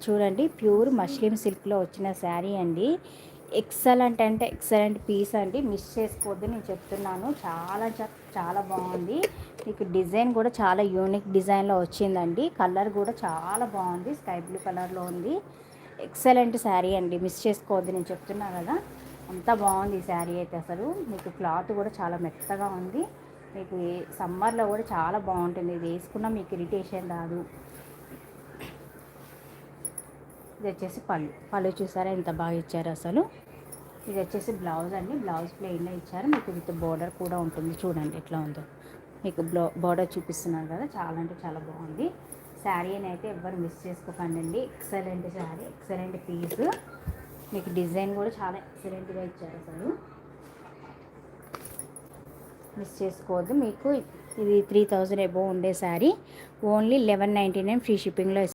చూడండి, ప్యూర్ మష్లిమ్ సిల్క్లో వచ్చిన శారీ అండి. ఎక్సలెంట్ అంటే ఎక్సలెంట్ పీస్ అండి, మిస్ చేసుకోవద్దు, నేను చెప్తున్నాను. చాలా చాలా బాగుంది. మీకు డిజైన్ కూడా చాలా యూనిక్ డిజైన్లో వచ్చిందండి. కలర్ కూడా చాలా బాగుంది, స్కై బ్లూ కలర్లో ఉంది. ఎక్సలెంట్ శారీ అండి, మిస్ చేసుకోవద్దు, నేను చెప్తున్నా కదా. అంత బాగుంది ఈ శారీ అయితే. అసలు మీకు క్లాత్ కూడా చాలా మెత్తగా ఉంది. మీకు సమ్మర్లో కూడా చాలా బాగుంటుంది. ఇది వేసుకున్నా మీకు ఇరిటేషన్ రాదు. ఇది వచ్చేసి పళ్ళు చూసారా ఎంత బాగా ఇచ్చారు అసలు. ఇది వచ్చేసి బ్లౌజ్ అండి, బ్లౌజ్ ప్లెయిన్లో ఇచ్చారు. మీకు విత్ బోర్డర్ కూడా ఉంటుంది, చూడండి ఎట్లా ఉందో. మీకు బోర్డర్ చూపిస్తున్నాను కదా, చాలా అంటే చాలా బాగుంది. శారీని అయితే ఎవ్వరు మిస్ చేసుకోకండి. Excellent sari, excellent piece. మీకు డిజైన్ కూడా చాలా ఎక్సలెంట్గా ఇచ్చారు అసలు, మిస్ చేసుకోవద్దు. మీకు ఇది 3000 అబోవ్ ఉండే శారీ, ఓన్లీ 1199 ఫ్రీ షిప్పింగ్లో